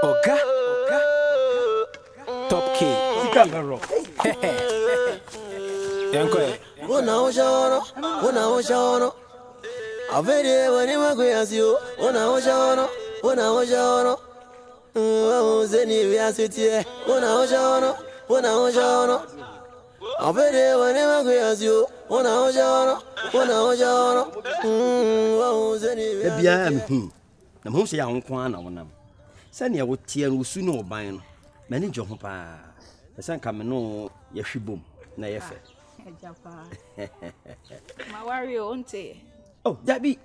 Oga, top key. Sikangaro. Yanko. Una ojono. Avere wani maguyasiyo. Una ojono. Zeni viasitie. Una ojono. Avere wani maguyasiyo. Una ojono. Zeni Ebia na mo se ya honko ana wonam. Sane ya wotie no su no ban no. Mani jo ho pa. Esan ka me no ye hwibom na ye fe. Ejapa. Ma worry onte. Oh, Dabi.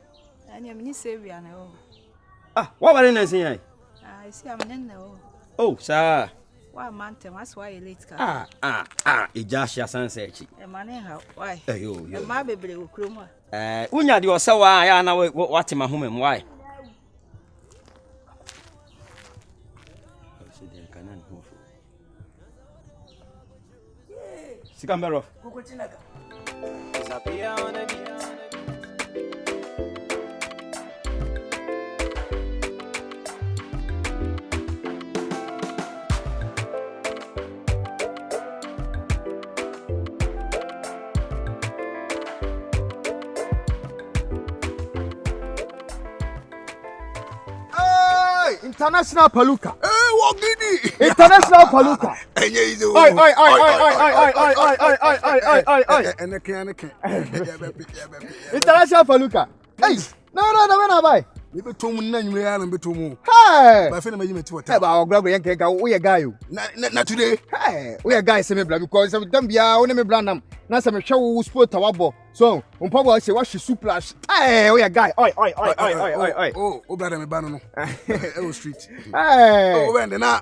Anya me ni sevia na o. Ah, what were na sin ai? Ah, isi am nna o. Oh, sir. Wa mante mas why late ka. Eja hia sanse echi. E mane ha why? Yo. E ma bebre wo krom a. Unya de osawa ya na wate mahomem why? Sikambero. Kukuchinaga. International Paluka. Wogidi. International Paluka. Enye izo. Oi. Eneke. International Paluka. Hey, no, when I buy. Me beto mu na nwure ya na beto mu. Hey. Ba fe na magime ti wota. Hey, ba oglago yen keka we guy you. Na today. Hey, we guy say me bla because some dem bia we me bla nam. Na say me hwe wo sport awabo. So, umpa go say wa hwe suplash. Hey, we guy. Oi. Oh, o brother me ba no. E street. Hey. Oh, when na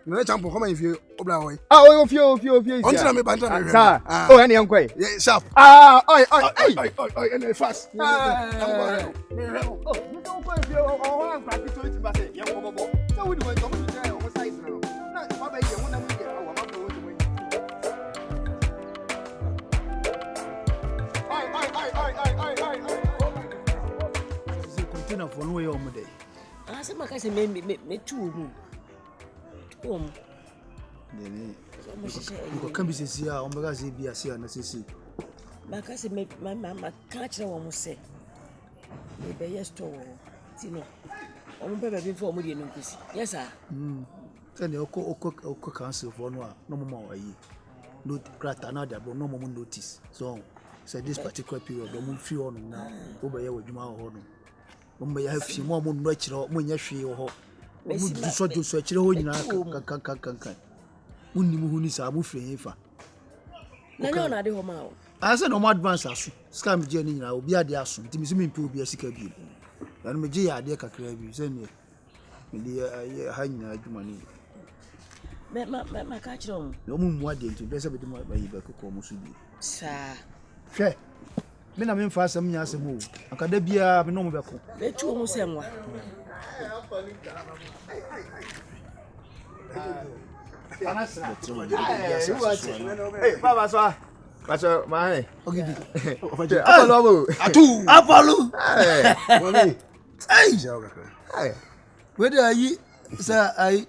na champion come in fie o bla boy. Ah, o fie. Ontra me ba ntra me. Sir. Oh, any yankwe. Yeah, sharp. Oi. And fast. Container for no way on day. I said, my cousin made me two. You can be sincere, Omega Zibia, see, and see. My cousin made my mamma catch a woman say, maybe yes, to Tino. I'm better before me. Yes, sir. Send the Oko Council for no more. No crack another, but no more notice. So, said this particular period, the moon free on now, over here with Juma or no. Have few more moon natural when you free or sort to search your own can. Unimunis are moving. No, not the home. I said no more advance as scam journey. I will be at the assume. Timmy will be a sick bill. And me, dear, Cacrabi, send me. The hanging money. My catch on. No more day to best of my baby, almost be. Sir. Sure. Men I mean for some years ago. I can't be a no back. Let you almost say one. Hey, Papa, what's my Apollo. Hey, whether I, sir, I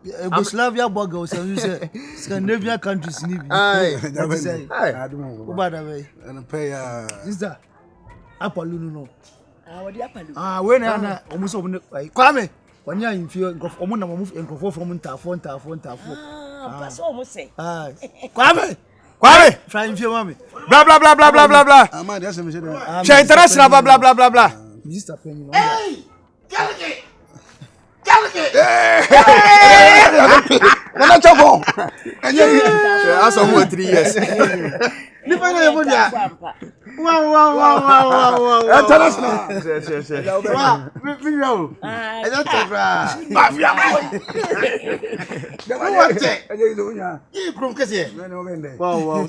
Yugoslavia bugger, so you say Scandinavian countries need. Aye, I don't know. By the way, And pay sister Apollo no. What the apple? When I almost open it, Kwame. When you're in fear of Omuna move and go from Tafon. Pass almost say. Kwame, trying for mommy. Blah. I'm just a mission. She international blah. Mr. Penny. Hey! Nana Choko. I saw 3 years. Wow. International. Mafia. Wow.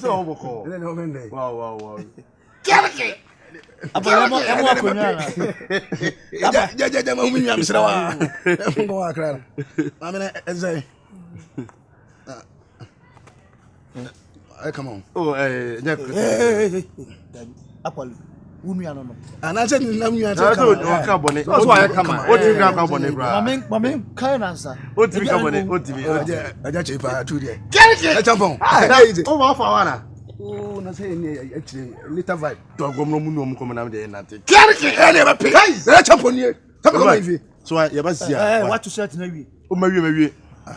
Come on. Oh, Apollo. Unia no. And I said nam you na so waka bone so why come o ti gra ka bone bra Mame kind answer. o ti ka bone o ti aja chepa tu there. Get it Champon. o ma fa wana Oh, na say ni actually little vibe. to gomro mu no mu ko na me de na te Get it. Ele ba pe. Na champon ni. Champon ma ifi. so ya ba sia What to say na wi. o ma wie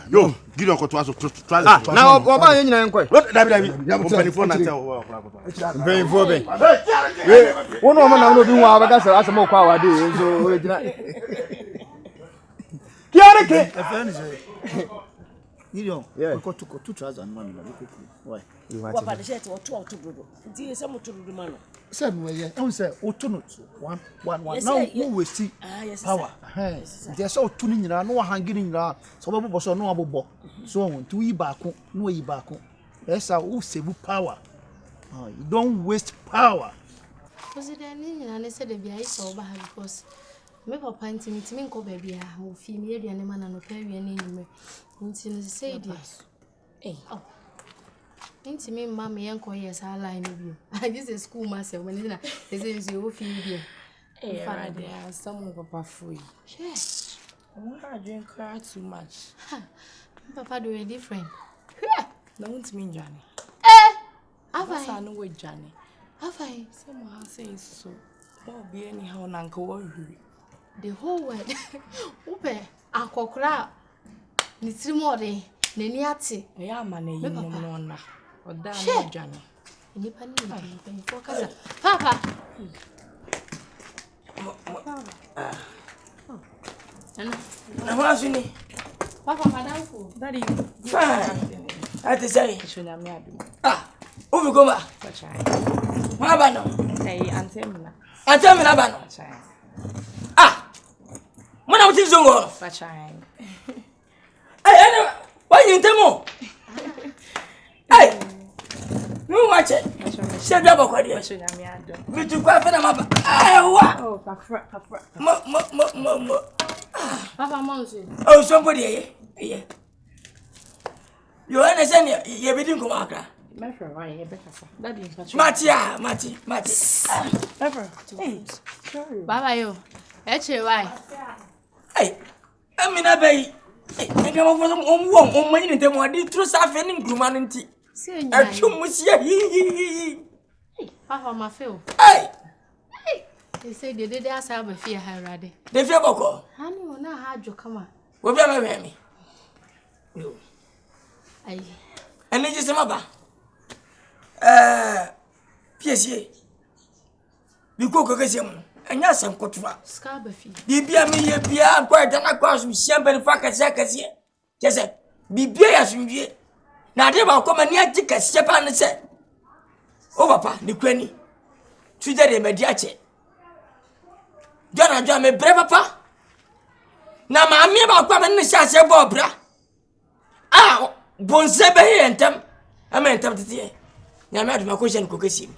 yo give your to aso try Na oba yen nyina enkoy. dabi o penifo na te o Penifo be. Wono o ma na no bi hu abaga sara asemo kwa wade so o gina. Kiare ke. A friend is Gideon, we got to 2,000 money. Why? Papa, the shirt or 2 to do. Dear, some to do man. Said we don't say, oh, 2 1 1. Yes, Now sir, who will see yes, power? There's all tuning in, no hanging in, so Bobo no abo. So on to e back, no e back. That's how save power. You don't waste power. Was it any and I said, the ice over because me papa intimate me go baby, who feel me the man and no perry and name. Until say this. Eh, oh. Into me, mammy, and yes, I line of you. I just a schoolmaster when they say you feel here. Eh, rather, some papa free. Yes. I drink cry too much. Papa do a different. Don't mean Johnny. Eh, have I know with Johnny? Have I? Someone says so. Won't be anyhow, Uncle. The whole world. Upe, a cockra. Nitrimore, Neniati. I am an nonna. Or damn Johnny. Papa. Na wasuni. Papa, madam. Daddy, Fine. I say, ah, uvi goma. Mabano. hey, Antemna. Atamina bano. Ah. Mwana utizongo. Pachine. Hey, why you temo? Hey. You watch it. Shut up, Kwadwo. Me to kwa fena mapa. Ay wa. Oh, Papa. Mo. Papa Monsi. Oh, somebody yeah. You understand? You be doing kumaka. My friend, why you better? Daddy, Mati. Papa. Hey, sorry. Baba yo. Eche why? Hey. Amina bay. Nka mo fo on manyi ntem wadi tru safe ni ngruma nti. See you. Atwum musia hi. Papa Mafia. Hey. They say they did ask have a fear harade. De fe boko. Honey, will not have you come on. Wo bia me. No. Aye. Ene je sema ba. PSA. Bi ko kese mu. Anya sem kotuwa. Scarbefi. Bibia me ye bia kwa dana kwa so siamba fa kase. Kese. Bibia ya sumdie. Na de ba ko mani agi kase pa ne se. O papa, ni kwani. Tuja de media che. Jona me bre papa. Na ma mi ba kwa me ne sha se bo bra. Ah, bonse be he entem. Ama entem tete. Nya me aduma ko shen ko kesi.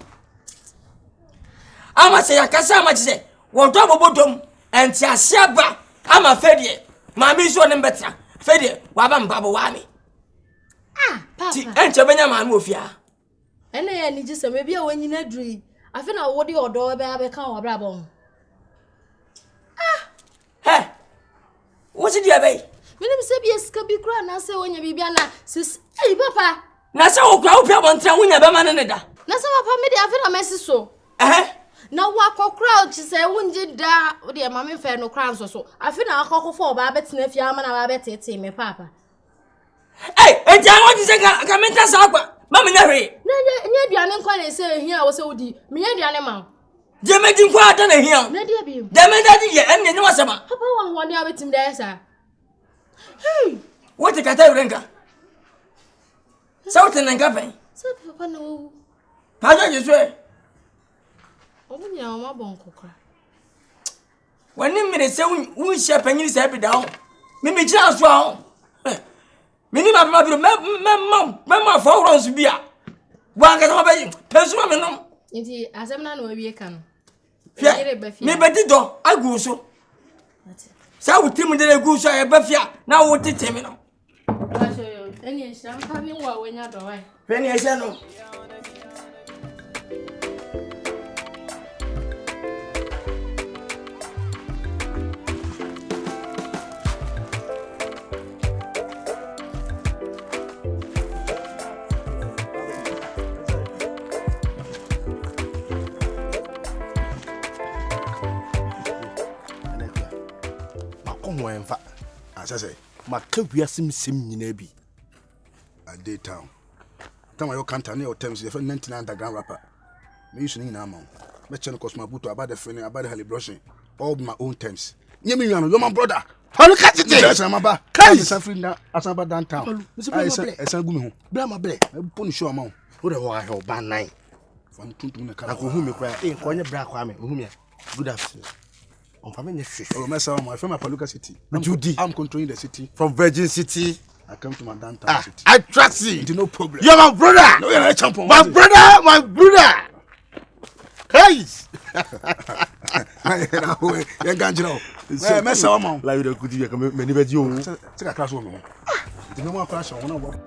Ama se yakasa ama tse. Wo do bobodom enti asiaba ama fedie. Ma mi so ne betra. Fedie wa ba mbabo wa mi. Ah, Papa. Ti enche benya ma mi ofia. Ene ya ni jise me bia wanyina duri. Afi na wo de odo be abeka wo bra bon. He. Wo si dia bay? Minim se bia ska bi kura na se wonya bibia na sis. Hey Papa. Na se wo kura wo pia bontra wonya be ma ne da. Na se Papa me de afi na mesi so. Na wa kokra o chi se wonje da wo de ma me fe no kra nso so. Afi na akokofo ba betena fi ama na ba betete me Papa. Hey, eja wo ji se ka menta sa kwa. Ma me nya hwe. Nya duane nkwa na se hia wo se wodi. Me nya duane ma. Je me din kwa ata na hia. Na dia bi. De me da di ye enne ni wasema. Papa wa ho ne abetim da esa. Hey, Wo te kata urenga. Sa wo te nanga fen. se Papa na wo. Pa jo je so. Omunya o ma bon kokra. Wani mire se un hye panyin se bi da ho. Me gira so ho. Mini ma bi me for runs bia. Wa ga so ba yi. Pesu ma me no. Nti asem na wa wie ka no. Me bedi do agu so. Sa wo tim de agu so e ba fia na wo tete me no. Ba so yo. Eni nhira mpa bi wa wanya do wai. Pe ni e se no. ho enfa. Asase. Maka wiasem sem nyina bi. A day town. Time you can't tell terms if 99 underground rapper. Me used to need amount. Me chen cause my boot about the feeling about the heli brushing. All my own terms. Nyemi you're my brother. How look at it? Yes, I'm about. Guys, I'm free now. I'm about downtown. I said go me. Bra ma bre. I punish show amount. Wo de wo ha he ban 9. Fan tuntu na Na ko hu me kra. Ko nye bra kwa me. Hu me. Good afternoon. On fa me nye hwe. Oh, mess up my from Paluca City. I'm controlling the city from Virgin City. I come to my downtown city. I trust you. No problem. You're my brother. No, you're a champion. My brother. Hey. You can't know. Mess up, man. Like you could you come many bed you. Take a class woman. The no more class on one.